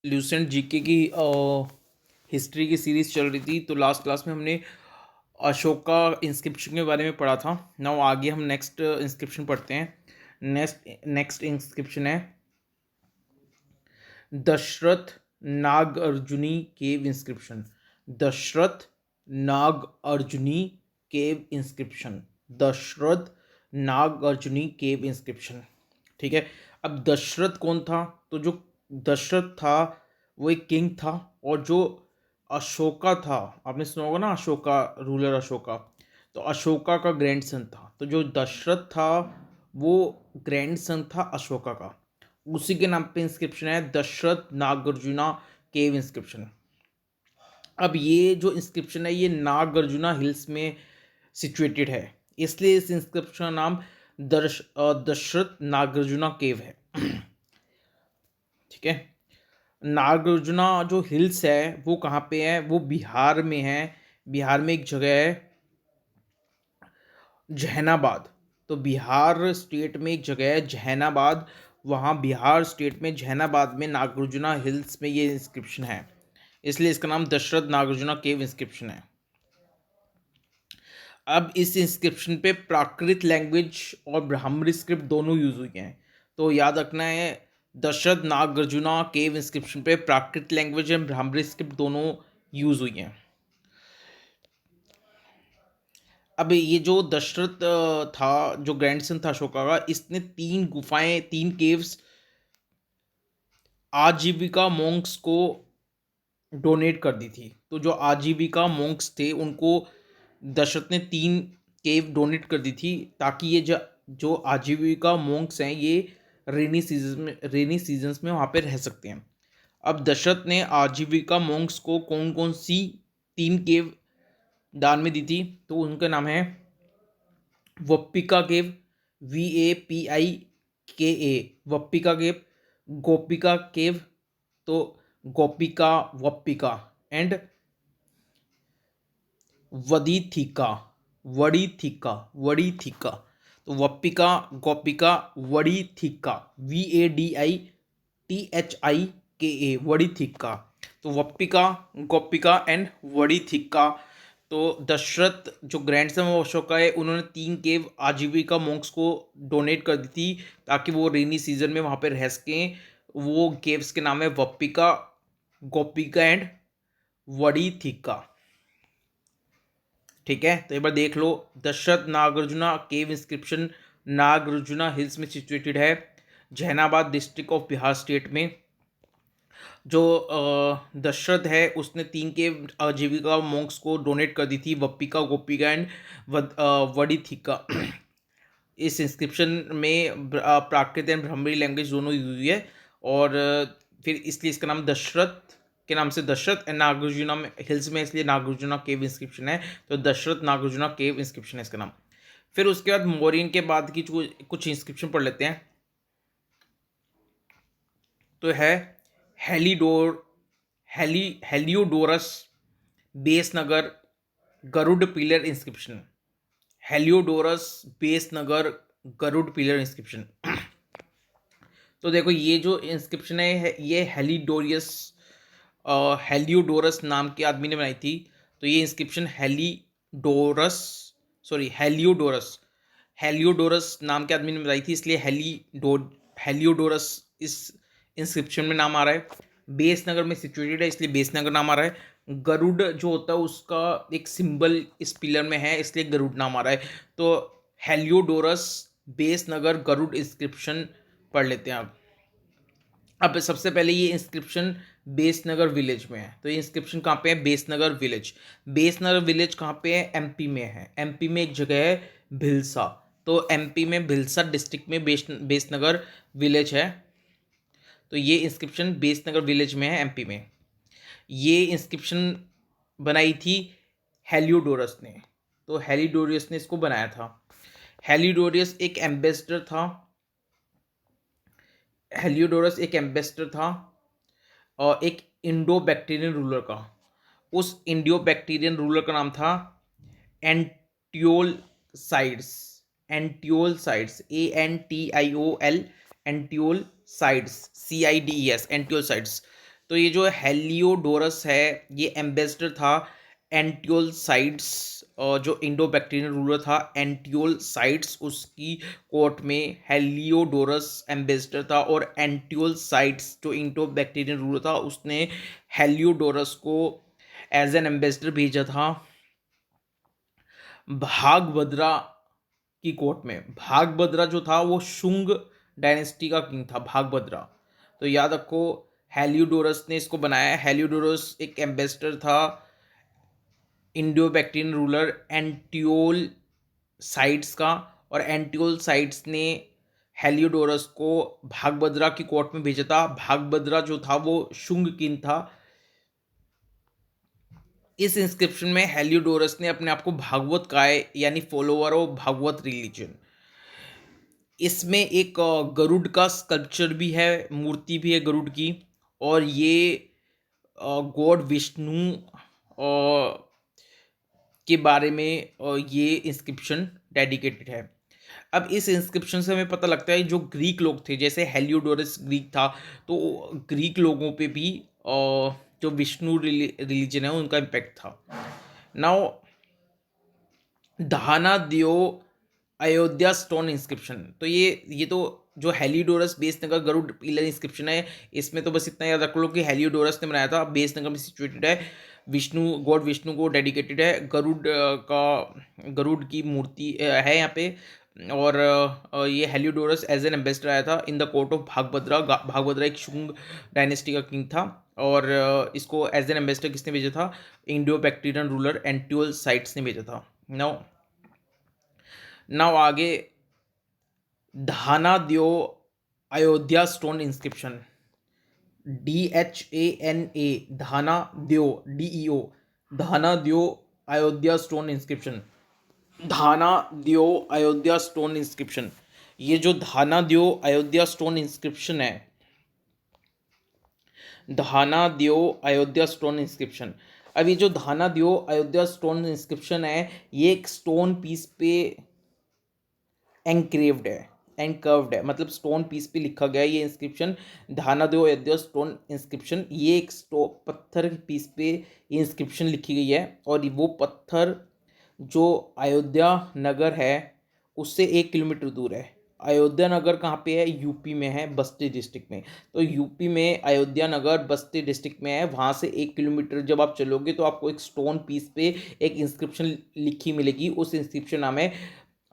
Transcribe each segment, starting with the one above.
Lucent GK की history की series चल रही थी। तो लास्ट क्लास में हमने अशोका इंस्क्रिप्शन के बारे में पढ़ा था। नाउ आगे हम नेक्स्ट इंस्क्रिप्शन पढ़ते हैं। नेक्स्ट इंस्क्रिप्शन है दशरथ नाग अर्जुनी केव इंस्क्रिप्शन। दशरथ नाग अर्जुनी केव इंस्क्रिप्शन। दशरथ नाग अर्जुनी केव इंस्क्रिप्शन। ठीक है। अब दशरथ कौन था? तो जो दशरथ था वो एक किंग था, और जो अशोका था, आपने सुना होगा ना, अशोका, रूलर अशोका, तो अशोका का ग्रैंडसन था। तो जो दशरथ था वो ग्रैंडसन था अशोका का। उसी के नाम पे इंस्क्रिप्शन है दशरथ नागार्जुना केव इंस्क्रिप्शन। अब ये जो इंस्क्रिप्शन है ये नागार्जुना हिल्स में सिचुएटेड है, इसलिए इस इंस्क्रिप्शन का नाम दशरथ नागार्जुना केव है। ठीक है। नागार्जुना जो हिल्स है वो कहाँ पे है? वो बिहार में है। बिहार में एक जगह है जहानाबाद। तो बिहार स्टेट में एक जगह है जहानाबाद, वहाँ बिहार स्टेट में जहानाबाद में नागार्जुना हिल्स में ये इंस्क्रिप्शन है, इसलिए इसका नाम दशरथ नागार्जुना केव इंस्क्रिप्शन है। अब इस इंस्क्रिप्शन पे प्राकृत लैंग्वेज और ब्राह्मणी स्क्रिप्ट दोनों यूज हुई हैं। तो याद रखना है, दशरथ नागार्जुना केव इंस्क्रिप्शन पे प्राकृत लैंग्वेज एंड ब्राह्मणी स्क्रिप्ट दोनों यूज हुई हैं। अब ये जो दशरथ था, जो ग्रैंडसन था अशोका का, इसने 3 गुफाएं, 3 केव्स आजीविका मोंक्स को डोनेट कर दी थी। तो जो आजीविका मोंक्स थे उनको दशरथ ने 3 केव डोनेट कर दी थी, ताकि ये जो आजीविका मोंक्स हैं ये रेनी सीजन्स में वहाँ पे रह सकते हैं। अब दशरथ ने आजीविका मोंक्स को कौन कौन सी 3 केव दान में दी थी? तो उनका नाम है वप्पिका केव, VAPIKA, वप्पिका केव, गोपिका केव, तो गोपिका, वप्पिका, एंड वदीथिका, वड़ी थीका। तो वप्पिका, गोपिका, वड़ी थीका, VADITHIKA, वड़ी थीका। तो वप्पिका, गोपिका एंड वड़ी थीका। तो दशरथ जो ग्रैंडसन ऑफ अशोका है, उन्होंने 3 केव आजीविका मोंक्स को डोनेट कर दी थी, ताकि वो रेनी सीजन में वहाँ पे रह सकें। वो केव्स के नाम है वप्पिका, गोपिका एंड वड़ी थीका। ठीक है। तो एक बार देख लो, Dasharath Nagarjuna cave inscription Nagarjuna hills में सिचुएटेड है, Jahanabad district of Bihar state में। जो दशरथ है उसने 3 केव आजीविका मोंक्स को डोनेट कर दी थी, वप्पिका, गोपिका एंड वड़ीथिका। इस इंस्क्रिप्शन में प्राकृत एंड ब्राह्मणी लैंग्वेज दोनों यूज हुई है, और फिर इसलिए इसका नाम दशरथ के नाम से दशरथ एंड नागार्जुना में हिल्स में, इसलिए नागार्जुना केव इंस्क्रिप्शन है। तो दशरथ नागार्जुना केव इंस्क्रिप्शन है इसका नाम। फिर उसके बाद मौर्यन के बाद की कुछ इंस्क्रिप्शन पढ़ लेते हैं। तो है हेलीडोर Heliodorus Besnagar Garuda pillar inscription. Heliodorus Besnagar Garuda pillar inscription. तो देखो, ये जो इंस्क्रिप्शन है ये हेलियोडोरस नाम के आदमी ने बनाई थी। तो ये इंस्क्रिप्शन हेलियोडोरस हेलियोडोरस नाम के आदमी ने बनाई थी, इसलिए हेलियोडोरस इस इंस्क्रिप्शन में नाम आ रहा है। बेस नगर में सिचुएटेड है, इसलिए बेस नगर नाम आ रहा है। गरुड़ जो होता है उसका एक सिंबल इस पिलर में है, इसलिए गरुड़ नाम आ रहा है। तो Heliodorus Besnagar Garuda inscription पढ़ लेते हैं अब सबसे पहले ये इंस्क्रिप्शन बेसनगर विलेज में है। तो ये इंस्क्रिप्शन कहाँ पे है? बेसनगर विलेज। बेसनगर विलेज कहाँ पे है? MP में है। MP में एक जगह है भिलसा। तो MP में भिलसा डिस्ट्रिक्ट में बेसनगर विलेज है। तो ये इंस्क्रिप्शन बेसनगर विलेज में है, MP में। ये इंस्क्रिप्शन बनाई थी हेलियोडोरस ने। तो हेलियोडोरस ने इसको बनाया था। हेलियोडोरस एक एम्बेसडर था। हेलियोडोरस एक एम्बेसडर था और एक इंडो बैक्टीरियन रूलर का। उस इंडियो बैक्टीरियन रूलर का नाम था Antialcidas. Antialcidas, ANTIOL, Antialcidas, CIDES, Antialcidas. तो ये जो हेलियोडोरस है ये एम्बेसडर था एंटियोल साइट्स, जो इंडो बैक्टीरियन रूलर था एंटियोल साइट्स, उसकी कोर्ट में हेलियोडोरस एम्बेसडर था, और एंटियोल साइट्स जो इंडो बैक्टीरियन रूलर था उसने हेलियोडोरस को एज एन एम्बेसडर भेजा था भागभद्रा की कोर्ट में। भागभद्रा जो था वो शुंग डायनेस्टी का किंग था भागभद्रा। तो याद रखो हेलियोडोरस ने इसको बनाया। हेलियोडोरस एक एम्बेसडर था इंडो बैक्टीरियन रूलर एंटियोल साइट्स का, और एंटियोल साइट्स ने हेलियोडोरस को भागभद्रा की कोर्ट में भेजा था। भागभद्रा जो था वो शुंग किंग था। इस इंस्क्रिप्शन में हेलियोडोरस ने अपने आप को भागवत कहा है, यानी फॉलोअर ऑफ भागवत रिलीजन। इसमें एक गरुड़ का स्कल्पचर भी है, मूर्ति भी है गरुड़ की, और ये गॉड विष्णु के बारे में ये इंस्क्रिप्शन डेडिकेटेड है। अब इस इंस्क्रिप्शन से हमें पता लगता है जो ग्रीक लोग थे, जैसे हेलियोडोरस ग्रीक था, तो ग्रीक लोगों पे भी जो विष्णु रिलीजन है उनका इम्पैक्ट था। नाउ धाना दियो अयोध्या स्टोन इंस्क्रिप्शन, तो ये तो जो Heliodorus Besnagar Garuda pillar inscription है, इसमें तो बस इतना याद रख लो कि हेलियोडोरस ने बनाया था, बेसनगर में सिचुएटेड है, विष्णु गॉड विष्णु को डेडिकेटेड है, गरुड़ की मूर्ति है यहाँ पे, और ये हेलियोडोरस एज एन एम्बेसडर आया था इन द कोर्ट ऑफ भागभद्रा। भागभद्रा एक शुंग डायनेस्टी का किंग था, और इसको एज एन एम्बेसडर किसने भेजा था? इंडो बैक्टीरियन रूलर एंटियोल साइट्स ने भेजा था। नाउ नाउ आगे धाना दियो अयोध्या स्टोन इंस्क्रिप्शन, DHANA, धाना दियो, DEO, धाना दियो अयोध्या स्टोन इंस्क्रिप्शन। धाना दियो अयोध्या स्टोन इंस्क्रिप्शन, ये जो धाना दियो अयोध्या स्टोन इंस्क्रिप्शन है, धाना दियो अयोध्या स्टोन इंस्क्रिप्शन, अब ये जो धाना दियो अयोध्या स्टोन इंस्क्रिप्शन है, ये एक स्टोन पीस पे एंक्रेव्ड है, एंकर्व्ड है, मतलब स्टोन पीस पे लिखा गया है ये इंस्क्रिप्शन। धाना दो अयोध्या स्टोन इंस्क्रिप्शन, ये एक पत्थर के पीस पे ये इंस्क्रिप्शन लिखी गई है, और वो पत्थर जो अयोध्या नगर है उससे 1 किलोमीटर दूर है। अयोध्या नगर कहाँ पे है? यूपी में है, बस्ती डिस्ट्रिक्ट में। तो यूपी में अयोध्या नगर बस्ती डिस्ट्रिक्ट में है, वहाँ से 1 किलोमीटर जब आप चलोगे तो आपको एक स्टोन पीस पे एक इंस्क्रिप्शन लिखी मिलेगी, उस इंस्क्रिप्शन नाम है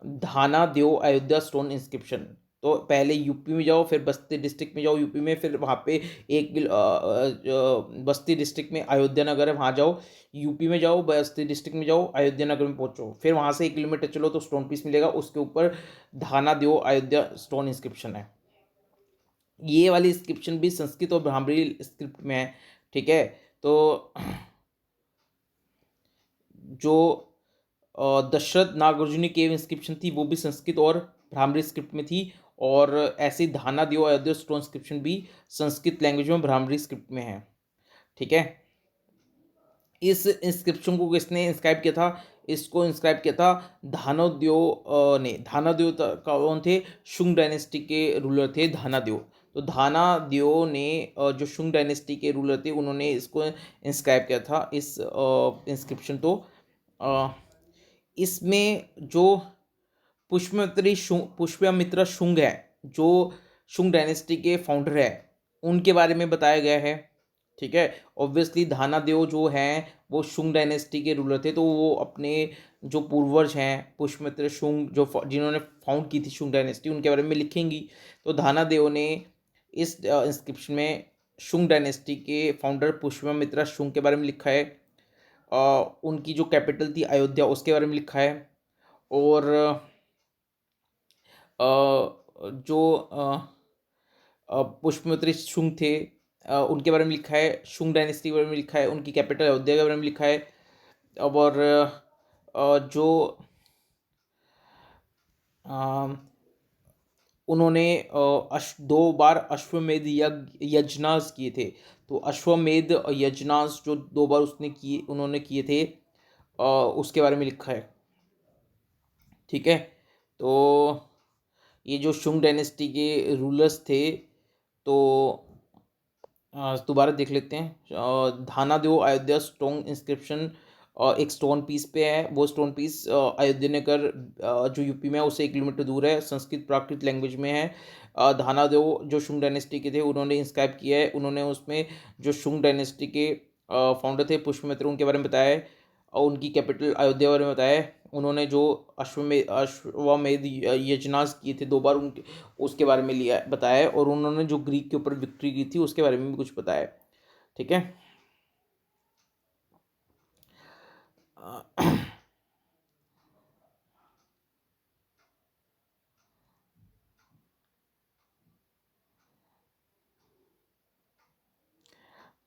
धाना देव अयोध्या स्टोन इंस्क्रिप्शन। तो पहले यूपी में जाओ, फिर बस्ती डिस्ट्रिक्ट में जाओ यूपी में, फिर वहाँ पे बस्ती डिस्ट्रिक्ट में अयोध्या नगर है, वहाँ जाओ, यूपी में जाओ, बस्ती डिस्ट्रिक्ट में जाओ, अयोध्या नगर में पहुँचो, फिर वहाँ से 1 किलोमीटर चलो तो स्टोन पीस मिलेगा, उसके ऊपर धाना देव अयोध्या स्टोन इंस्क्रिप्शन है। ये वाली इंस्क्रिप्शन भी संस्कृत और ब्राह्मणी स्क्रिप्ट में है, ठीक है। तो जो दशरथ नागार्जुनी केव इंस्क्रिप्शन थी वो भी संस्कृत और ब्राह्मणी स्क्रिप्ट में थी, और ऐसे धाना दियो अयोध्या स्टोन इंस्क्रिप्शन भी संस्कृत लैंग्वेज में ब्राह्मणी स्क्रिप्ट में है, ठीक है। इस इंस्क्रिप्शन को किसने इंस्क्राइब किया था? इसको इंस्क्राइब किया था धानोद्यो ने। धानाद्यो कौन थे? शुंग डायनेस्टी के रूलर थे धानाद्यो। तो धानाद्यो ने जो शुंग डायनेस्टी के रूलर थे उन्होंने इसको इंस्क्राइब किया था, इस इंस्क्रिप्शन। तो इसमें जो पुष्यमित्र शुंग है, जो शुंग डायनेस्टी के फाउंडर है, उनके बारे में बताया गया है, ठीक है। ऑब्वियसली धानादेव जो हैं वो शुंग डायनेस्टी के रूलर थे, तो वो अपने जो पूर्वज हैं पुष्यमित्र शुंग जो जिन्होंने फाउंड की थी शुंग डायनेस्टी, उनके बारे में लिखेंगी। तो धानादेव ने इस इंस्क्रिप्शन में शुंग डायनेस्टी के फाउंडर पुष्यमित्र शुंग के बारे में लिखा है, उनकी जो कैपिटल थी अयोध्या उसके बारे में लिखा है, और जो पुष्यमित्र शुंग थे उनके बारे में लिखा है, शुंग डायनेस्टी के बारे में लिखा है, उनकी कैपिटल अयोध्या के बारे में लिखा है, और जो उन्होंने 2 बार अश्वमेध यज्ञास किए थे। तो अश्वमेध यज्ञास जो 2 बार उन्होंने किए थे, उसके बारे में लिखा है, ठीक है। तो ये जो शुंग डायनेस्टी के रूलर्स थे, तो दोबारा देख लेते हैं। धानादेव अयोध्या स्टोन इंस्क्रिप्शन एक स्टोन पीस पे है। वो स्टोन पीस अयोध्या नगर जो यूपी में है उससे 1 किलोमीटर दूर है। संस्कृत प्राकृत लैंग्वेज में है। धानादेव जो शुंग डायनेस्टी के थे उन्होंने इंस्क्राइब किया है। उन्होंने उसमें जो शुंग डायनेस्टी के फाउंडर थे पुष्यमित्र उनके बारे में बताया है और उनकी कैपिटल अयोध्या बारे में बताया है। उन्होंने जो अश्वमेध यज्ञ किए थे 2 बार उनके उसके बारे में लिया बताया है। और उन्होंने जो ग्रीक के ऊपर विक्ट्री की थी उसके बारे में भी कुछ बताया है। ठीक है।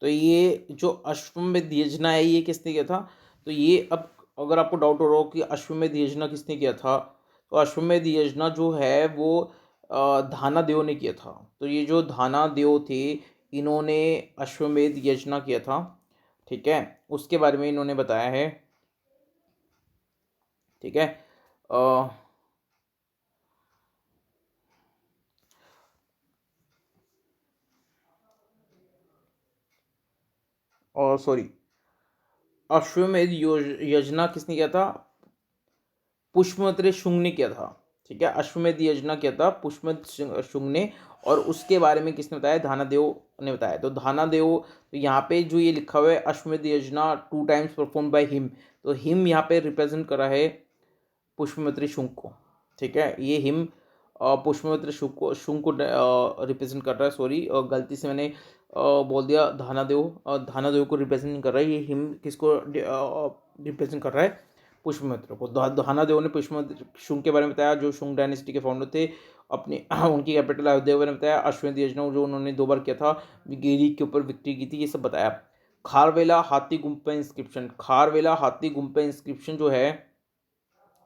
तो ये जो अश्वमेध यज्ञ है ये किसने किया था? तो ये अब अगर आपको डाउट हो रहा हो कि अश्वमेध यज्ञ किसने किया था, तो अश्वमेध यज्ञ जो है वो धानादेव ने किया था। तो ये जो धानादेव थे इन्होंने अश्वमेध यज्ञ किया था। ठीक है, उसके बारे में इन्होंने बताया है। ठीक है। और सॉरी, अश्वमेध यज्ञ किसने किया था? पुष्पमित्र शुंग ने किया था। ठीक है, अश्वमेध यज्ञ किया था पुष्पमित्र शुंग ने। और उसके बारे में किसने बताया? धानादेव ने बताया। तो धानादेव, तो यहाँ पे जो ये लिखा हुआ है अश्वमेध यज्ञ 2 टाइम्स परफॉर्म बाय हिम, तो हिम यहाँ पे रिप्रेजेंट करा है पुष्पमित्र शुंग को। ठीक है, ये हिम पुष्पमित्र शुंग को रिप्रेजेंट कर रहा है। सॉरी, गलती से मैंने बोल दिया धानादेव। धानादेव को रिप्रेजेंट नहीं कर रहा है ये हिम। किसको रिप्रेजेंट कर रहा है? पुष्पमित्र को। धानादेव ने पुष्पमित्र शुंग के बारे में बताया जो शुंग डायनेस्टी के फाउंडर थे। अपने उनकी कैपिटल अयोध्या के बारे में बताया। अश्वमेध यज्ञ जो उन्होंने 2 बार किया था, गिरी के ऊपर विक्ट्री की थी, ये सब बताया। खारवेला हाथी गुम्पा इंस्क्रिप्शन, खारवेला हाथी गुम्पा इंस्क्रिप्शन जो है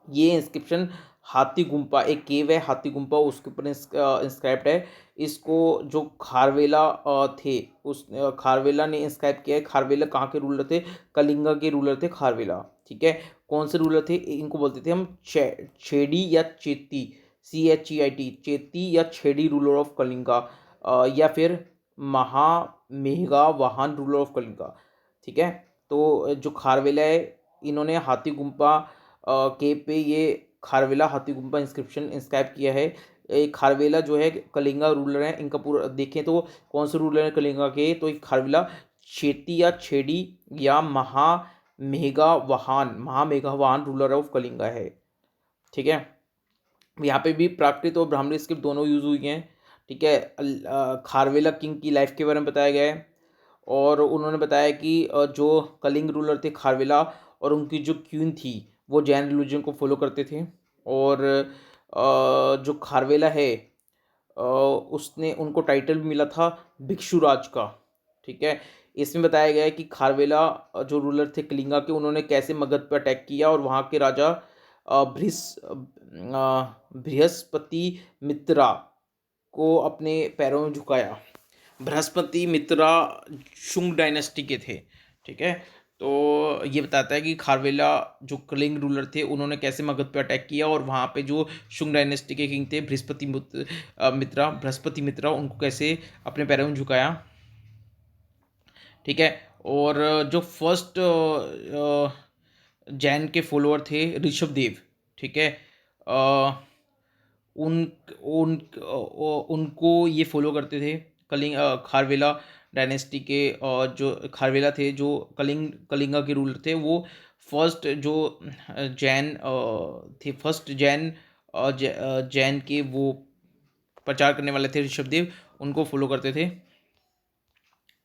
ये इंस्क्रिप्शन हाथी गुम्पा, एक केव है हाथी गुम्पा, उसके ऊपर इंस्क्राइब्ड है। इसको जो खारवेला थे उस खारवेला ने इंस्क्राइब किया है। खारवेला कहाँ के रूलर थे? कलिंगा के रूलर थे खारवेला। ठीक है, कौन से रूलर थे? इनको बोलते थे हम छेड़ी या चेती, CHEIT, चेती या छेड़ी रूलर ऑफ कलिंगा, या फिर महामेघा वाहन रूलर ऑफ कलिंगा। ठीक है, तो जो खारवेला है इन्होंने हाथी गुम्पा केव पे ये खारवेला हाथी गुम्पा इंस्क्रिप्शन इंस्क्राइब किया है। खारवेला जो है कलिंगा रूलर है। इनका पूरा देखें तो कौन से रूलर है कलिंगा के? तो एक खारवेला, शेती या छेड़ी या महामेघावाहन रूलर ऑफ कलिंगा है। ठीक है, यहाँ पे भी प्राकृत और ब्राह्मणी स्क्रिप्ट दोनों यूज हुई हैं। ठीक है, खारवेला किंग की लाइफ के बारे में बताया गया है। और उन्होंने बताया कि जो कलिंग रूलर थे खारवेला और उनकी जो क्वीन थी वो जैन रिलीजन को फॉलो करते थे। और जो खारवेला है उसने उनको टाइटल मिला था भिक्षुराज का। ठीक है, इसमें बताया गया है कि खारवेला जो रूलर थे कलिंगा के उन्होंने कैसे मगध पर अटैक किया और वहाँ के राजा बृहस्पति मित्रा को अपने पैरों में झुकाया। बृहस्पति मित्रा शुंग डायनेस्टी के थे। ठीक है, तो ये बताता है कि खारवेला जो कलिंग रूलर थे उन्होंने कैसे मगध पे अटैक किया और वहाँ पे जो शुंग डायनेस्टी के किंग थे बृहस्पति मित्रा उनको कैसे अपने पैरों में झुकाया। ठीक है, और जो फर्स्ट जैन के फॉलोअर थे ऋषभ देव। ठीक है, उन उन उनको ये फॉलो करते थे खारवेला डायनेस्टी के। जो खारवेला थे जो कलिंगा के रूलर थे वो फर्स्ट जो जैन थे, फर्स्ट जैन के वो प्रचार करने वाले थे ऋषभदेव, उनको फॉलो करते थे।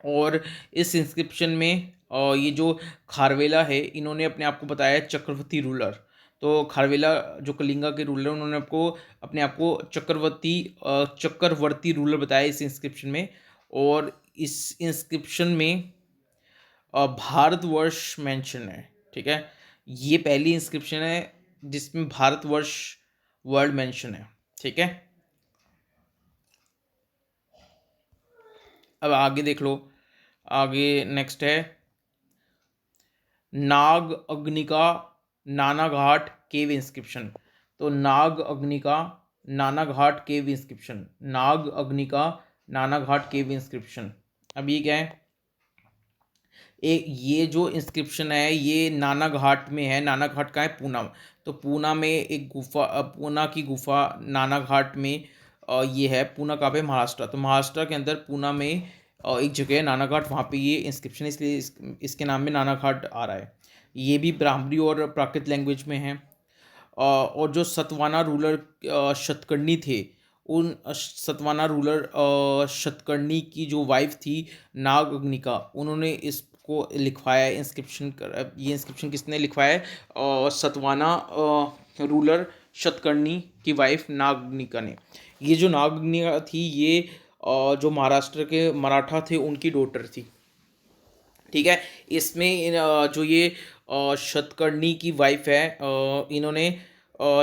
और इस इंस्क्रिप्शन में ये जो खारवेला है इन्होंने अपने आप को बताया चक्रवर्ती रूलर। तो खारवेला जो कलिंगा के रूलर उन्होंने अपने आप को चक्रवर्ती रूलर बताया इस इंस्क्रिप्शन में। और इस इंस्क्रिप्शन में भारतवर्ष मेंशन है। ठीक है, ये पहली इंस्क्रिप्शन है जिसमें भारतवर्ष वर्ड मेंशन है। ठीक है, अब आगे देख लो। आगे नेक्स्ट है नाग अग्निका नानाघाट केव इंस्क्रिप्शन। तो नाग अग्निका नानाघाट केव इंस्क्रिप्शन, नाग अग्निका नानाघाट केव इंस्क्रिप्शन। अब ये क्या है, एक ये जो इंस्क्रिप्शन है ये नाना घाट में है। नाना घाट कहाँ है, पूना। तो पूना में एक गुफा, पूना की गुफा नाना घाट में ये है। पूना कहाँ पे, महाराष्ट्र। तो महाराष्ट्र के अंदर पूना में एक जगह है नाना घाट, वहाँ पे ये इंस्क्रिप्शन, इसलिए इसके नाम में नाना घाट आ रहा है। ये भी ब्राह्मणी और प्राकृत लैंग्वेज में है। और जो सतवाना रूलर शतकर्णी थे, उन सतवाना रूलर शतकर्णी की जो वाइफ थी नाग अग्निका, उन्होंने इसको लिखवाया है इंस्क्रिप्शन कर। ये इंस्क्रिप्शन किसने लिखवाया है, सतवाना रूलर शतकर्णी की वाइफ नाग अग्निका ने। ये जो नाग अग्निका थी ये जो महाराष्ट्र के मराठा थे उनकी डॉटर थी। ठीक है। इसमें जो ये शतकर्णी की वाइफ है, इन्होंने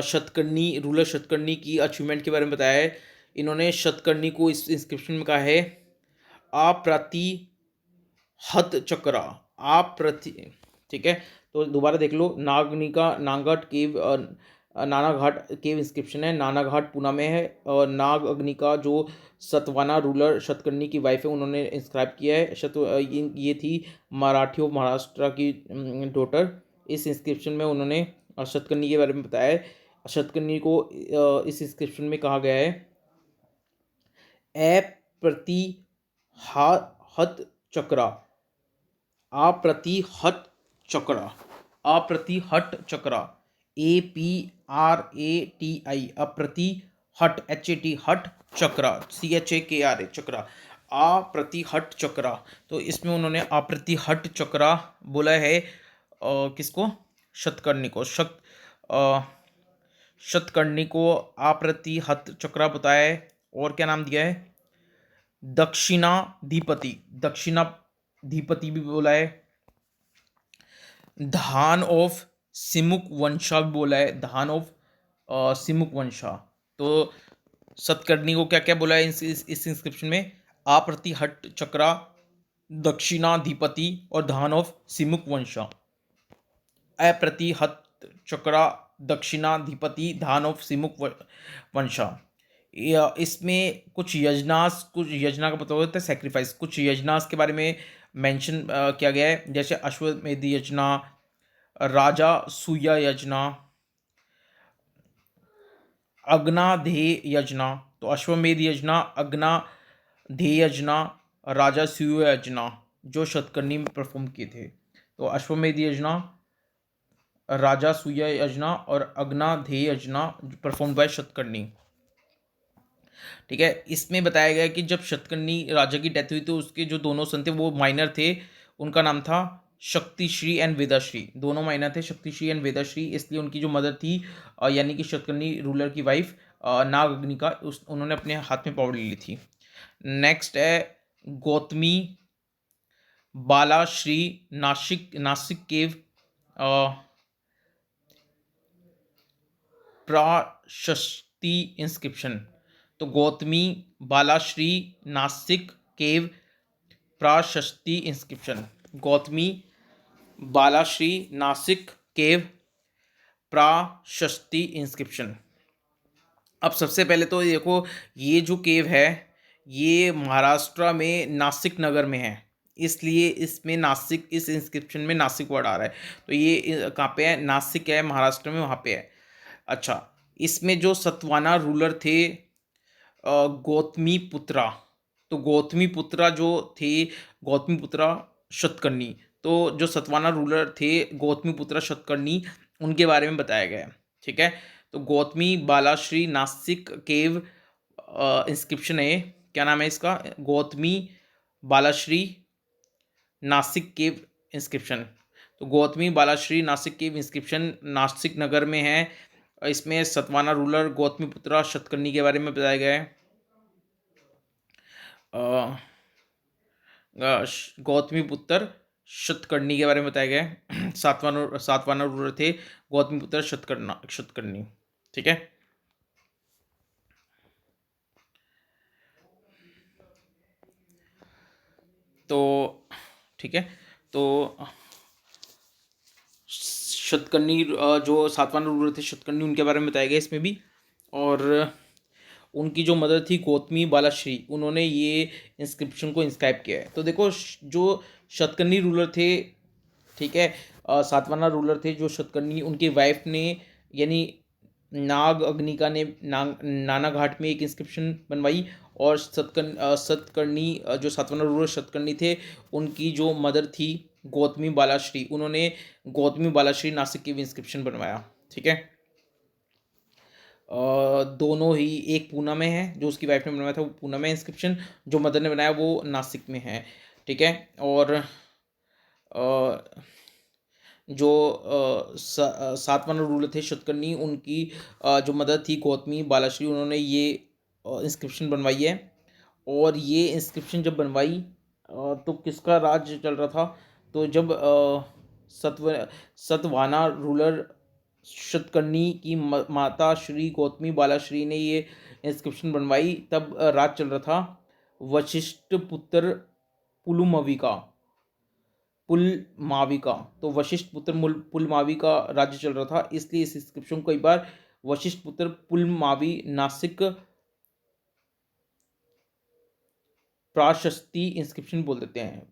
शतकर्णी रूलर शतकर्णी की अचीवमेंट के बारे में बताया है। इन्होंने शतकर्णी को इस इंस्क्रिप्शन में कहा है अप्रतिहत चक्रा, अप्रति। ठीक है। तो दोबारा देख लो, नागनिका नागट केव, नाना घाट केव इंस्क्रिप्शन है, नाना घाट पूना में है। और नाग अग्निका जो सतवाना रूलर शतकर्णी की वाइफ है उन्होंने इंस्क्राइब किया है। ये थी मराठियों महाराष्ट्र की डॉटर। इस इंस्क्रिप्शन में उन्होंने शतकर्णी के बारे में बताया है। शतकर्णी को इस इंस्क्रिप्शन में कहा गया है अप्रतिहत चक्रा, अप्रतिहत चक्रा, अप्रतिहत चक्रा, APRATI, अप्रतिहट, HAT, हट चक्रा, CHAKRA, चक्रा, अप्रतिहट चक्रा। तो इसमें उन्होंने अप्रतिहट चक्रा बोला है किसको, शतकर्णी को। शतकर्णी को अप्रतिहत चक्रा बताया है। और क्या नाम दिया है, दक्षिणाधिपति, दक्षिणाधिपति भी बोला है। धान ऑफ सिमुक वंशा भी बोला है, धान ऑफ सिमुक वंशा। तो सतकर्णी को क्या क्या बोला है इस इंस्क्रिप्शन में, अप्रतिहट चक्रा, दक्षिणाधिपति और धान ऑफ सिमुक वंशा। अप्रतिहत चक्रा, दक्षिणाधिपति, धान ऑफ सिमुक वंशा। इसमें कुछ यजना का पता होता है, सेक्रीफाइस। कुछ यजनास के बारे में मेंशन किया गया है, जैसे अश्वमेध यजना, राजा सूया यजना, अग्नाधेय यजना। तो अश्वमेध यजना, अग्नाधेय यजना, राजा सूया यजना जो शतकर्णी में परफॉर्म किए थे। तो अश्वमेध यजना, राजा सूया यजना और अग्नाधेय यजना परफॉर्म बाय शतकर्णी। ठीक है। इसमें बताया गया कि जब शतकर्णी राजा की डेथ हुई तो उसके जो दोनों सन थे वो माइनर थे। उनका नाम था शक्तिश्री एंड वेदाश्री, दोनों माइनर थे, शक्तिश्री एंड वेदाश्री। इसलिए उनकी जो मदर थी यानी कि शतकर्णी रूलर की वाइफ नाग अग्निका, उन्होंने अपने हाथ में पावर ले ली थी। नेक्स्ट है गौतमी बालाश्री, नासिक केव प्राशस्ती इंस्क्रिप्शन। तो गौतमी बालाश्री नासिक केव प्राशस्ती इंस्क्रिप्शन, गौतमी बालाश्री नासिक केव प्राशस्ती इंस्क्रिप्शन। अब सबसे पहले तो देखो, ये जो केव है ये महाराष्ट्र में नासिक नगर में है, इसलिए इसमें नासिक, इस इंस्क्रिप्शन में नासिक वर्ड आ रहा है। तो ये कहाँ पे है, नासिक है, महाराष्ट्र में, वहाँ पे है। अच्छा, इसमें जो सतवाना रूलर थे गौतमी पुत्रा, तो गौतमी पुत्रा जो थे, गौतमी पुत्रा शतकर्णी, तो जो सतवाना रूलर थे गौतमी पुत्रा शतकर्णी, उनके बारे में बताया गया है। ठीक है। तो गौतमी बालाश्री नासिक केव इंस्क्रिप्शन है, क्या नाम है इसका, गौतमी बालाश्री नासिक केव इंस्क्रिप्शन। तो गौतमी बालाश्री नासिक केव इंस्क्रिप्शन नासिक नगर में है। इसमें सतवाना रूलर गौतमी पुत्रा शतकर्णी के बारे में बताया गया है। गौतमी पुत्र शतकर्णी के बारे में बताया गया है। सातवाना रूलर थे गौतमी पुत्र शतकर्णी। ठीक है। तो ठीक है। तो शतकर्णी जो सातवाना रूलर थे शतकर्णी, उनके बारे में बताया गया इसमें भी। और उनकी जो मदर थी गौतमी बालाश्री, उन्होंने ये इंस्क्रिप्शन को इंस्क्राइब किया है। तो देखो जो शतकर्णी रूलर थे, ठीक है, सातवाहना रूलर थे जो शतकर्णी, उनकी वाइफ ने यानी नाग अग्निका ने नाना घाट में एक इंस्क्रिप्शन बनवाई। और सतकर्णी जो सातवाहना रूलर शतकर्णी थे, उनकी जो मदर थी गौतमी बालाश्री, उन्होंने गौतमी बालाश्री नासिक की भी इंस्क्रिप्शन बनवाया। ठीक है, दोनों ही, एक पूना में है जो उसकी वाइफ ने बनवाया था, वो पूना में इंस्क्रिप्शन, जो मदर ने बनाया वो नासिक में है। ठीक है, और जो सातवाहन रूलर थे शतकर्णी, उनकी जो मदर थी गौतमी बालाश्री, उन्होंने ये इंस्क्रिप्शन बनवाई है। और ये इंस्क्रिप्शन जब बनवाई तो किसका राज्य चल रहा था? तो जब सतवाहना रूलर शतकर्णी की माता श्री गौतमी बालाश्री ने ये इंस्क्रिप्शन बनवाई, तब राज चल रहा था वशिष्ठ पुत्र पुलुमवी का, पुलमावी का। तो वशिष्ठ पुत्र पुलमावी का राज्य चल रहा था, इसलिए इस इंस्क्रिप्शन को कई बार वशिष्ठ पुत्र पुलमावी नासिक प्राशस्ती इंस्क्रिप्शन बोल देते हैं।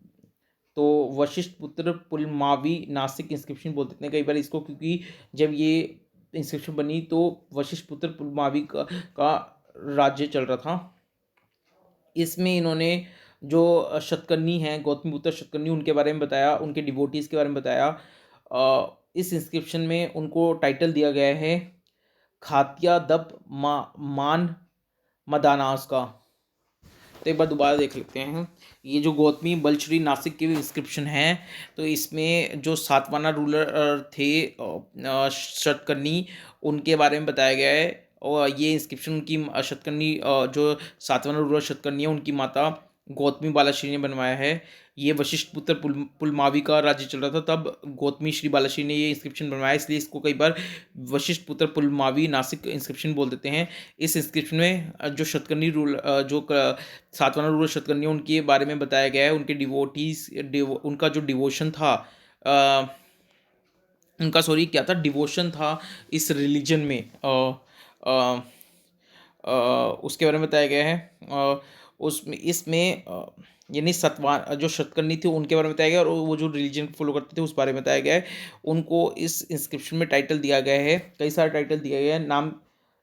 तो वशिष्ठ पुत्र पुलमावी नासिक इंस्क्रिप्शन बोल देते हैं कई बार इसको, क्योंकि जब ये इंस्क्रिप्शन बनी तो वशिष्ठ पुत्र पुलमावी का राज्य चल रहा था। इसमें इन्होंने जो शतकर्णी हैं, गौतमीपुत्र शतकर्णी, उनके बारे में बताया, उनके डिवोटीज़ के बारे में बताया। इस इंस्क्रिप्शन में उनको टाइटल दिया गया है खात्या दप मान मदानास का। तो एक बार दोबारा देख लेते हैं, ये जो गौतमी बलश्री नासिक के भी इंस्क्रिप्शन हैं, तो इसमें जो सातवाहना रूलर थे शतकर्णी, उनके बारे में बताया गया है। और ये इंस्क्रिप्शन उनकी शतकर्णी जो सातवाहना रूलर शतकर्णी है, उनकी माता गौतमी बालाश्री ने बनवाया है। ये वशिष्ठ पुत्र पुलमावी का राज्य चल रहा था, तब गौतमी श्री बालाश्री ने ये इंस्क्रिप्शन बनवाया, इसलिए इसको कई बार वशिष्ठ पुत्र पुलमावी नासिक इंस्क्रिप्शन बोल देते हैं। इस इंस्क्रिप्शन में जो शतकर्णी रूल जो सातवाहना रूलर शतकर्णी, उनके बारे में बताया गया है, उनके डिवोटीज उनका जो डिवोशन था, उनका सॉरी क्या था, डिवोशन था इस रिलीजन में, अ, उसके बारे में बताया गया है। उसमें इसमें यानी सतवान जो शतकर्णी थी उनके बारे में बताया गया, और वो जो रिलीजन को फॉलो करते थे उस बारे में बताया गया है। उनको इस इंस्क्रिप्शन में टाइटल दिया गया है, कई सारे टाइटल दिया गया है। नाम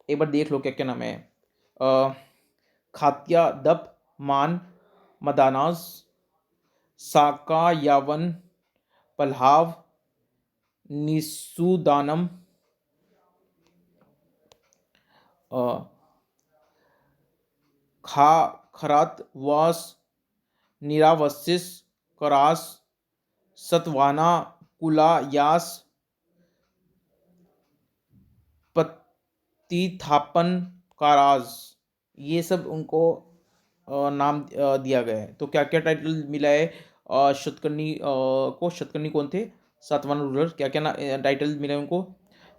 एक बार देख लो क्या क्या नाम है। खात्या दप मान मदानाज, साका यावन पल्हाव निसुदानम, खा खरात वास निरावसिस करास सतवाना कुला यास पतिथापन काराज, ये सब उनको नाम दिया गया है। तो क्या क्या टाइटल मिला है शतकर्णी को? शतकर्णी कौन थे? सातवाहन रूलर। क्या क्या टाइटल मिला है उनको?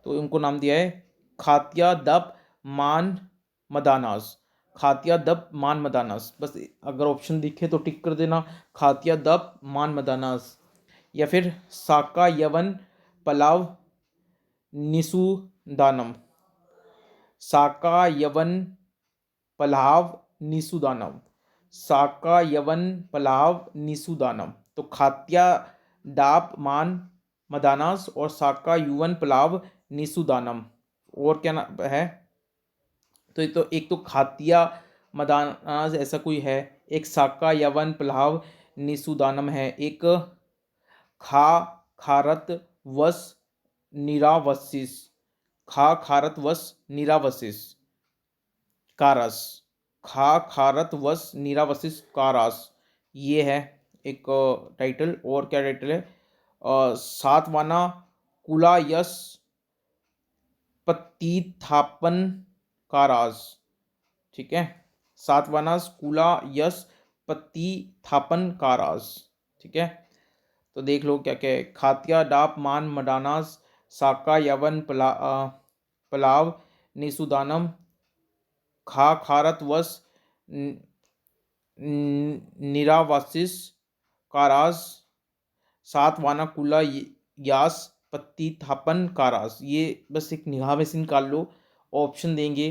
तो उनको नाम दिया है खात्या दप मान मदानास, खात्या दप मान मदानास। बस अगर ऑप्शन दिखे तो टिक कर देना, खात्या दप मान मदानास। या फिर साका यवन पलाव निसु दानम, साका यवन पलाव निसुदानम, साका यवन पलाव निसुदानम। तो खात्या डाप मान मदानास और साका युवन पलाव निसुदानम। और क्या ना है? तो एक तो खातिया मदानास ऐसा कोई है, एक साका यवन पलाव निसुदानम है, एक खा खारत वस निरावसिस, खा खारत वस निरावसिस कारास, खा खारत वस निरावसिस कारास, ये है एक टाइटल। और क्या टाइटल है? सातवाना कुला यस पतिथापन कारास। ठीक है, सातवाना कुला यस पतिथापन कारास। ठीक है, तो देख लो क्या क्या है। खातिया डाप मान मडानास, साका यवन पलाव निसुदानम, खा खारत वस निरावासिस कारास, सातवाना कुला यास पत्ती थापन कारास। ये बस एक निगाह में से निकाल लो, ऑप्शन देंगे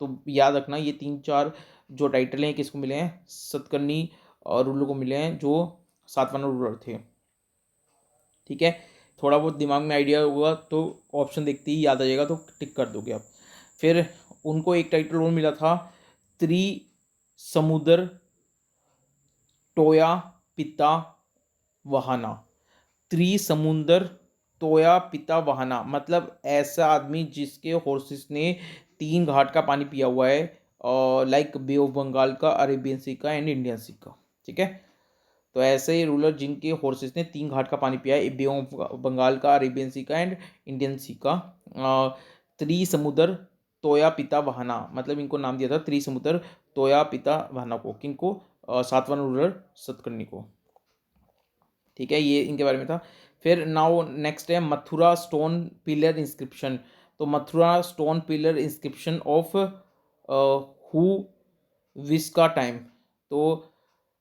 तो याद रखना ये 3-4 जो टाइटल हैं किसको मिले हैं, सतकर्णी रूलर को मिले हैं जो सातवाहन रूलर थे। ठीक है, थोड़ा बहुत दिमाग में आइडिया होगा तो ऑप्शन देखते ही याद आ जाएगा, तो टिक कर दोगे आप। फिर उनको एक टाइटल और मिला था, त्रिसमुद्र टोया पिता वहाना। त्रिसमुद्र टोया पिता वहाना मतलब ऐसा आदमी जिसके हॉर्सेस ने 3 घाट का पानी पिया हुआ है, लाइक बे ऑफ बंगाल का, अरेबियन सी का एंड इंडियन सी का। ठीक है, तो ऐसे ही रूलर जिनके हॉर्सेस ने 3 घाट का पानी पिया है, बे ऑफ बंगाल का, अरेबियन सी का एंड इंडियन सी का। त्रिसमुद्र तोया पिता वहाना मतलब इनको नाम दिया था त्रिसमुद्र तोया पिता वहाना को, किनको, सातवां रूलर सतकर्णी को। ठीक है, ये इनके बारे में था। फिर नाउ नेक्स्ट है मथुरा स्टोन पिलर इंस्क्रिप्शन। तो Mathura stone pillar inscription of Huvishka time. तो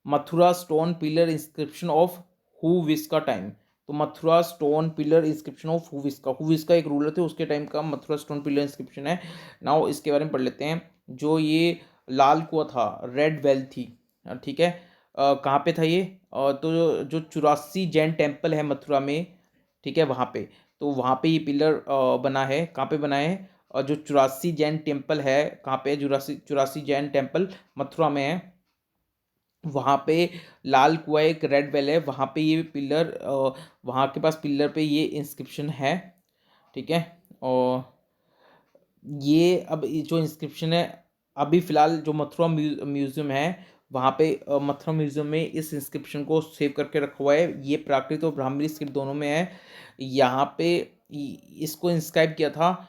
Mathura stone pillar inscription of Huvishka time. तो Mathura stone pillar inscription of Huvishka एक रूलर थे उसके टाइम का मथुरा स्टोन पिलर इंस्क्रिप्शन है। नाउ इसके बारे में पढ़ लेते हैं। जो ये लाल कुआं था, रेड वेल थी, ठीक है, कहाँ पे था ये, तो जो 84 जैन टेम्पल है मथुरा में, ठीक है, वहाँ पे, तो वहाँ पे ये पिलर बना है। कहाँ पे बना है, और जो 84 जैन टेम्पल है कहाँ पे, 84 जैन टेम्पल मथुरा में है, वहाँ पे लाल कुआं एक रेड वेल है, वहाँ पे ये पिलर, वहाँ के पास पिलर पे ये इंस्क्रिप्शन है। ठीक है, और ये अब ये जो इंस्क्रिप्शन है अभी फ़िलहाल जो मथुरा म्यूज़ियम है वहाँ पे, मथुरा म्यूज़ियम में इस इंस्क्रिप्शन को सेव करके रखा हुआ है। ये प्राकृत और ब्राह्मणी स्क्रिप्ट दोनों में है। यहाँ पे इसको इंस्क्राइब किया था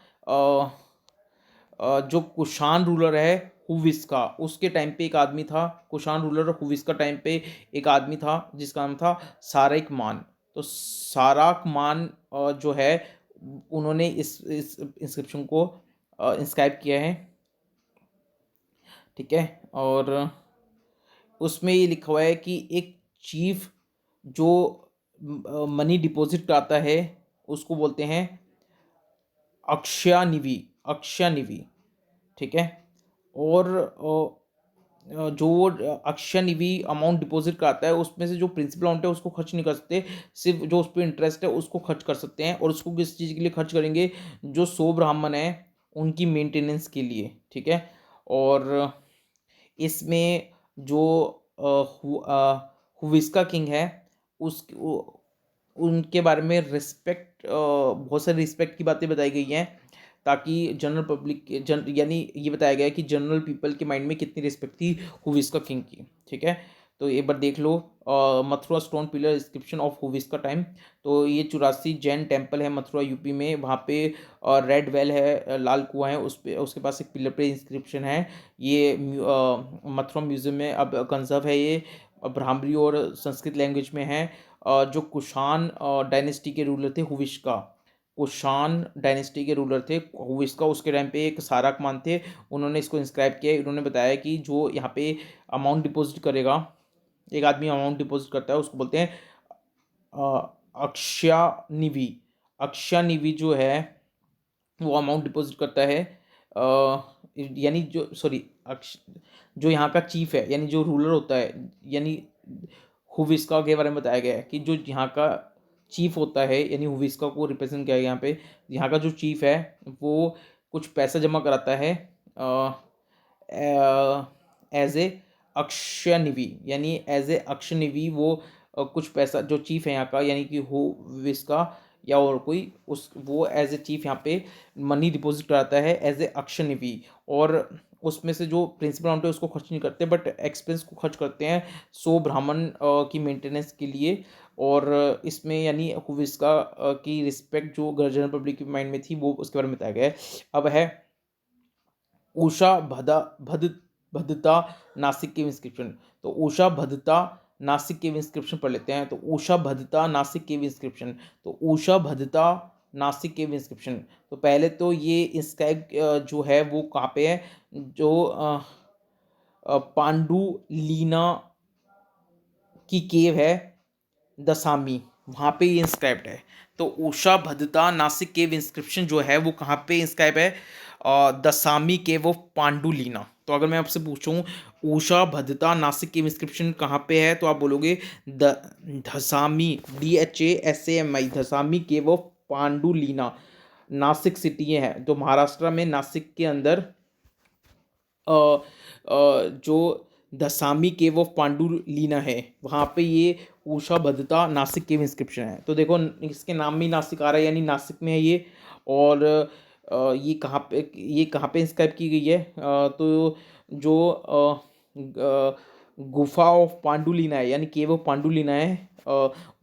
जो कुषाण रूलर है हुविस्का, उसके टाइम पे एक आदमी था। कुषाण रूलर हुविस्का टाइम पे एक आदमी था जिसका नाम था साराक मान। तो साराक मान जो है उन्होंने इस इंस्क्रिप्शन को इंस्क्राइब किया है। ठीक है, और उसमें ये लिखा हुआ है कि एक चीफ जो मनी डिपॉजिट कराता है उसको बोलते हैं अक्षयानिवि, अक्षयानिवि। ठीक है, और जो वो अक्षयानिवि अमाउंट डिपॉजिट कराता है उसमें से जो प्रिंसिपल अमाउंट है उसको खर्च नहीं कर सकते, सिर्फ जो उस पर इंटरेस्ट है उसको खर्च कर सकते हैं। और उसको किस चीज़ के लिए खर्च करेंगे, जो 100 ब्राह्मण हैं उनकी मेंटेनेंस के लिए। ठीक है, और इसमें जो हुविस्का किंग है उनके बारे में रिस्पेक्ट, बहुत सारी रिस्पेक्ट की बातें बताई गई हैं, ताकि जनरल पब्लिक यानी ये बताया गया है कि जनरल पीपल के माइंड में कितनी रिस्पेक्ट थी हुविस्का किंग की। ठीक है, तो एक बार देख लो Mathura stone pillar inscription of Huvishka time. तो ये 84 जैन टेम्पल है मथुरा यूपी में, वहाँ पे रेड वेल है, लाल कुआं है, उस पे उसके पास एक पिलर पे इंस्क्रिप्शन है। ये मथुरा म्यूजियम में अब कंजर्व है। ये ब्राह्मणी और संस्कृत लैंग्वेज में है। जो कुषाण डायनेस्टी के रूलर थे हुविस्का, कुषाण डायनेस्टी के रूलर थे हुविस्का, उसके टाइम पे एक साराक मान थे, उन्होंने इसको इंस्क्राइब किया। उन्होंने बताया कि जो यहाँ पे अमाउंट डिपॉजिट करेगा, एक आदमी अमाउंट डिपॉजिट करता है उसको बोलते हैं अक्षयानिवि। अक्षयानिवि जो है वो अमाउंट डिपॉजिट करता है, यानी जो सॉरी अक्ष जो यहाँ का चीफ है यानी जो रूलर होता है, यानी हुविस्का के बारे में बताया गया है कि जो यहाँ का चीफ होता है, यानी हुविस्का को रिप्रेजेंट किया गया यहाँ पे, यहाँ का जो चीफ है वो कुछ पैसा जमा कराता है एज ए अक्षयनिवि, यानी एज ए अक्षयनिवि वो कुछ पैसा, जो चीफ है यहाँ का यानी कि हुविस्का या और कोई, उस वो एज ए चीफ यहाँ पे मनी डिपॉजिट कराता है एज ए अक्षयनिवि। और उसमें से जो प्रिंसिपल अमाउंट है उसको खर्च नहीं करते, बट एक्सपेंस को खर्च करते हैं 100 ब्राह्मण की मेंटेनेंस के लिए। और इसमें यानी हुविस्का की रिस्पेक्ट जो जनरल पब्लिक की माइंड में थी वो उसके बारे में बताया गया है। अब है उषा भदता नासिक के इंस्क्रिप्शन। तो उषा भदता नासिक के इंस्क्रिप्शन पढ़ लेते हैं। तो उषा भदता नासिक के इंस्क्रिप्शन। तो उषा भदता नासिक के इंस्क्रिप्शन। तो पहले तो ये इंस्क्राइब जो है वो कहाँ पे है, जो पांडुलीना की केव है दसामी, वहाँ पे ये इंस्क्राइब्ड है। तो उषा भदता नासिक केव इंस्क्रिप्शन जो है वो कहाँ पे इंस्क्राइब है, दसामी केव ऑफ पांडुलिना। तो अगर मैं आपसे पूछूं Ushavadata Nasik cave inscription कहाँ पे है, तो आप बोलोगे the Dhasami, DHASAMI, Dhasami cave of Pandulena, Nasik city है जो महाराष्ट्र में नासिक के अंदर जो दसामी केव ऑफ पांडुलिना है वहाँ पे ये उषा भद्रता नासिक केव इंस्क्रिप्शन है। तो देखो इसके नाम में ही नासिक आ रहा है, यानी नासिक में है ये। और ये कहाँ पे इंस्क्राइब की गई है, तो जो गुफा ऑफ पांडुलिना है, यानी केव ऑफ पांडुलिना है,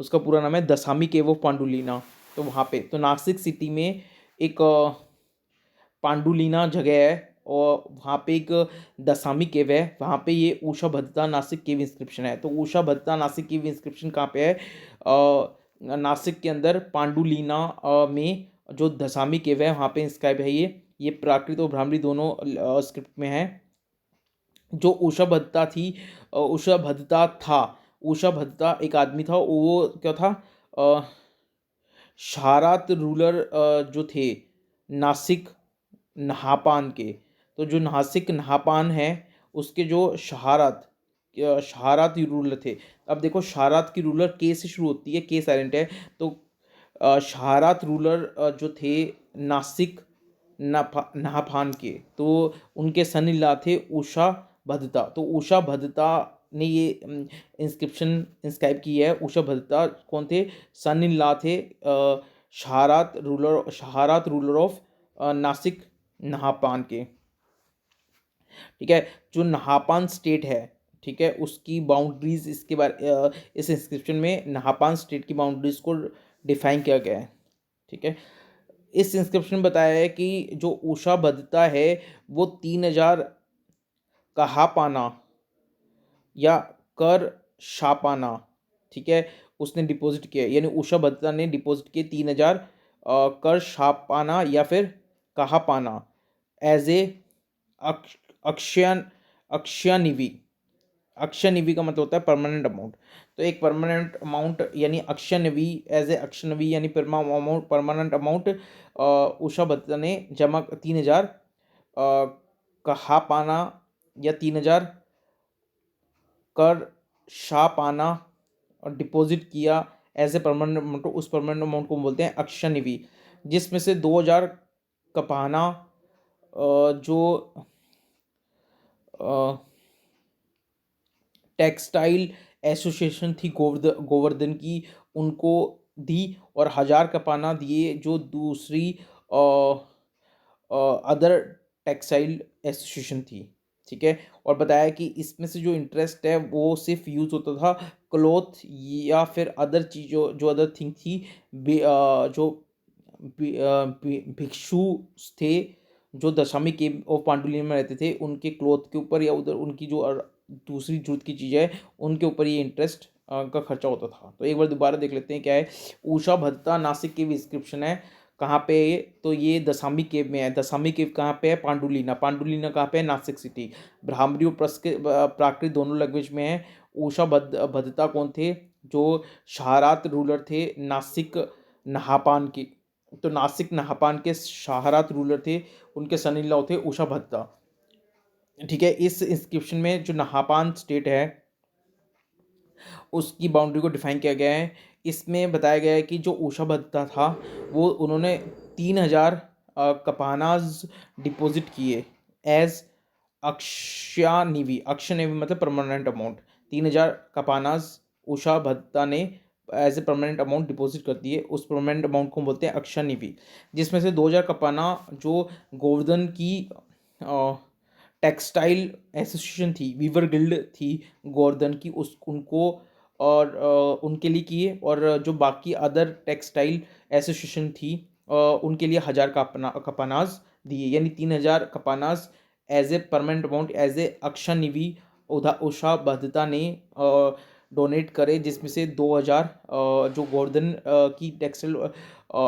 उसका पूरा नाम है दसामी केव ऑफ पांडुलिना। तो वहाँ पे तो नासिक सिटी में एक पांडुलिना जगह है और वहाँ पे एक दसामी केव है, वहाँ पे ये उषा भद्रता नासिक केव इंस्क्रिप्शन है। तो उषा भद्रता नासिक केव इंस्क्रिप्शन कहाँ पे है, नासिक के अंदर पांडुलिना में जो दसामी केव है वहाँ पे इंस्क्राइब है ये प्राकृत और ब्राह्मणी दोनों स्क्रिप्ट में है। जो उषा भद्रता थी, उषा भद्रता था, उषा भद्रता एक आदमी था, वो क्या था, शारात रूलर जो थे नासिक नहापान के। तो जो नासिक नहापान है उसके जो शहारात रूलर थे। अब देखो शहारात की रूलर के से शुरू होती है, के साइलेंट है। तो शहारात रूलर जो थे नासिक नहापान के, तो उनके सन इन लॉ थे उषा भद्रता। तो उषा भद्रता ने ये इंस्क्रिप्शन इंस्क्राइब की है। उषा भद्रता कौन थे, सन इन लॉ थे शहारात रूलर ऑफ नासिक नहापान के। ठीक है, जो नहापान स्टेट है, ठीक है, उसकी बाउंड्रीज इसके बारे इस इंस्क्रिप्शन में नहापान स्टेट की बाउंड्रीज को डिफाइन किया गया है। ठीक है, इस इंस्क्रिप्शन में बताया है कि जो उषा भद्रता है वो 3000 कहापाना या कर शापाना, ठीक है, उसने डिपॉजिट किया, यानी उषा भद्रता ने डिपॉजिट किए 3000 कर शापाना या फिर कहापाना एज ए अक्षय अक्षयनिधि। अक्षयनिधि का मतलब होता है परमानेंट अमाउंट। तो एक परमानेंट अमाउंट यानी अक्षयनिधि, एज ए अक्षयनिधि यानी परमानेंट अमाउंट उषा भद्रता ने जमा 3000 कहा पाना या 3000 कर शाह पाना और डिपॉजिट किया एज ए परमानेंट अमाउंट। उस परमानेंट अमाउंट को बोलते हैं अक्षयनिधि, जिसमें से 2000 कपाना जो टेक्सटाइल एसोसिएशन थी गोवर्धन की, उनको दी, और 1000 कपाना दिए जो दूसरी अदर टेक्सटाइल एसोसिएशन थी। ठीक है, और बताया कि इसमें से जो इंटरेस्ट है वो सिर्फ यूज़ होता था क्लॉथ या फिर अदर चीज़ों जो अदर थिंग थी जो भिक्षु थे जो दशामी के ऑफ पांडुलिन में रहते थे उनके क्लॉथ के ऊपर या उधर उनकी जो दूसरी जरूरत की चीज़ें है उनके ऊपर ये इंटरेस्ट का खर्चा होता था। तो एक बार दोबारा देख लेते हैं क्या है। उषा भद्रता नासिक की इंस्क्रिप्शन है, कहाँ पे है ये, तो ये दसामी केव में है। दसामी केव कहाँ पे है, पांडुलिना। पांडुलिना कहाँ पे है, नासिक सिटी। ब्राह्मणी और प्राकृत दोनों लैंग्वेज में है। उषा भद्रता कौन थे, जो शहारात रूलर थे नासिक नहापान के। तो नासिक नहापान के शहारात रूलर थे, उनके सन इन लॉ थे उषा भद्रता। ठीक है, इस इंस्क्रिप्शन में जो नहापान स्टेट है उसकी बाउंड्री को डिफाइन किया गया है। इसमें बताया गया है कि जो उषा भद्रता था वो उन्होंने 3000 कपानाज डिपॉजिट किए एज अक्षयानिधि। अक्षयनिधि मतलब परमानेंट अमाउंट। 3000 कपानाज उषा भद्रता ने as a permanent amount deposit कर दिए। उस परमानेंट अमाउंट को बोलते हैं अक्षयनिधि, जिसमें से 2000 कपाना जो गोवर्धन की टेक्सटाइल एसोसिएशन थी, वीवर गिल्ड थी गोवर्धन की, उस उनको और उनके लिए किए, और जो बाकी अदर टेक्सटाइल एसोसिएशन थी उनके लिए 1000 कपानाज दिए, यानी 3000 कपानाज as a permanent amount as a akshayanidhi Usha भद्रता ने डोनेट करे, जिसमें से 2000 जो गोवर्धन की टेक्सटाइल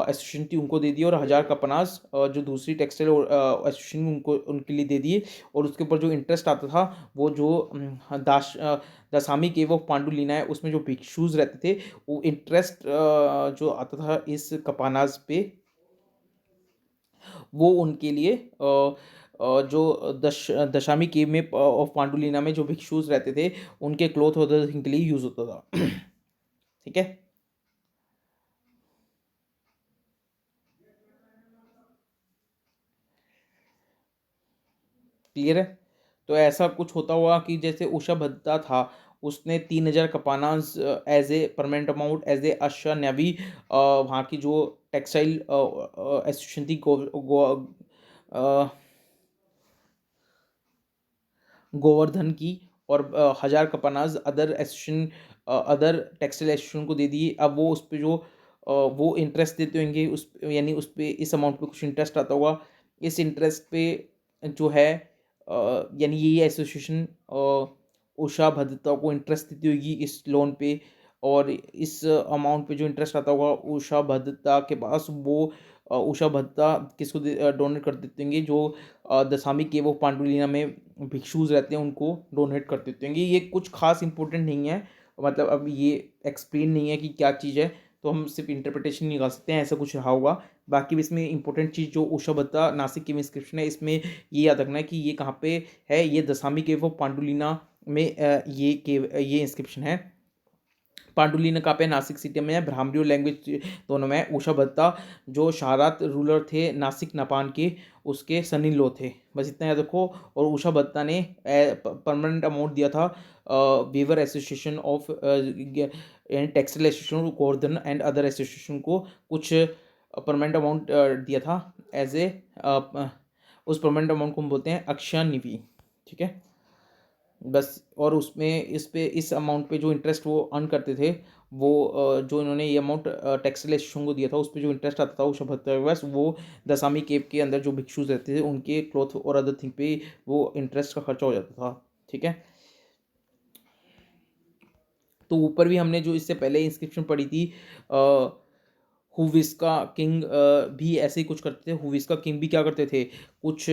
एसोसिएशन थी उनको दे दिए, और 1000 कपानाज जो दूसरी टेक्सटाइल एसोसिएशन उनको उनके लिए दे दिए। और उसके ऊपर जो इंटरेस्ट आता था वो जो दसामी केव ऑफ पांडुलिना है उसमें जो भिक्षुज रहते थे वो इंटरेस्ट जो आता था इस कपानाज पे वो उनके लिए जो दशामी केव में ऑफ पांडुलिना में जो भिक्षुज रहते थे उनके क्लोथ और अदर थिंग के लिए यूज होता था। ठीक है। क्लियर है। तो ऐसा कुछ होता हुआ कि जैसे उषा भद्दा था, उसने 3,000 कपानाज as a permanent amount as a अशा नवी वहाँ की जो टेक्सटाइल एसोसिएशन थी अ, गोवर्धन की, और 1,000 कपानाज other association other textile association को दे दिए। अब वो उस पे जो वो इंटरेस्ट देते होंगे उस, यानी उस पे इस अमाउंट पे कुछ इंटरेस्ट आता होगा। इस इंटरेस्ट पे जो है यानी ये एसोसिएशन उषा भद्रता को इंटरेस्ट देती होगी इस लोन पे, और इस अमाउंट पे जो इंटरेस्ट आता होगा उषा भद्रता के पास, वो उषा भद्रता किसको डोनेट कर देते होंगे, जो दशामी के वो पांडुलिना में भिक्षुज रहते हैं उनको डोनेट कर देते होंगे। ये कुछ खास इंपॉर्टेंट नहीं है, मतलब अब ये एक्सप्लेन नहीं है कि क्या चीज़ है, तो हम सिर्फ इंटरप्रिटेशन निकाल सकते हैं ऐसा कुछ रहा होगा। बाकी भी इसमें इंपॉर्टेंट चीज़ जो उषा भद्दा नासिक की इंस्क्रिप्शन है, इसमें ये याद रखना है कि ये कहाँ पे है, ये दशामी केव ऑफ पांडुलिना में ये इंस्क्रिप्शन है। पांडुलिना कहाँ पे, नासिक सिटी में है, ब्राह्मणी और लैंग्वेज दोनों में है। उषा भत्ता जो शारात रूलर थे नासिक नेपान के, उसके सन इन लॉ थे। बस इतना याद रखो। और उषा भत्ता ने परमानेंट अमाउंट दिया था weaver association of and textile association Govardhan and other association को कुछ परमानेंट अमाउंट दिया था एज ए उस परमानेंट अमाउंट को हम बोलते हैं अक्षय निधि। ठीक है। बस, और उसमें इस पे इस अमाउंट पे जो इंटरेस्ट वो अर्न करते थे, वो जो इन्होंने ये अमाउंट टेक्सटाइल एसोसिएशन को दिया था, उस पे जो इंटरेस्ट आता था उस भत्ता के पास, वो दसामी केव के अंदर जो भिक्षुज रहते थे उनके क्लॉथ और अदर थिंग पे वो इंटरेस्ट का खर्चा हो जाता था। ठीक है। तो ऊपर भी हमने जो इससे पहले इंस्क्रिप्शन पढ़ी थी, हुविस्का किंग भी ऐसे ही कुछ करते थे। हुविस्का किंग भी क्या करते थे, कुछ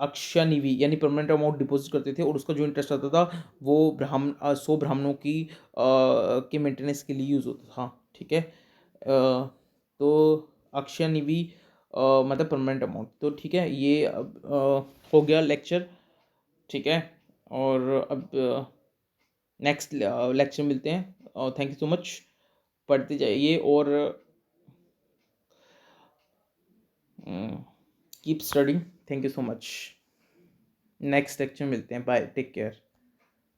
अक्षनिवी यानी परमानेंट अमाउंट डिपॉजिट करते थे, और उसका जो इंटरेस्ट आता था वो 100 ब्राह्मणों की के मेंटेनेंस के लिए यूज़ होता था। ठीक है। तो अक्षनिवी मतलब परमानेंट अमाउंट। तो ठीक है, ये अब हो गया लेक्चर। ठीक है। और अब नेक्स्ट लेक्चर मिलते हैं, और थैंक यू सो मच। पढ़ते जाइए और keep studying. Thank you so much. Next lecture मिलते हैं। Bye, take care.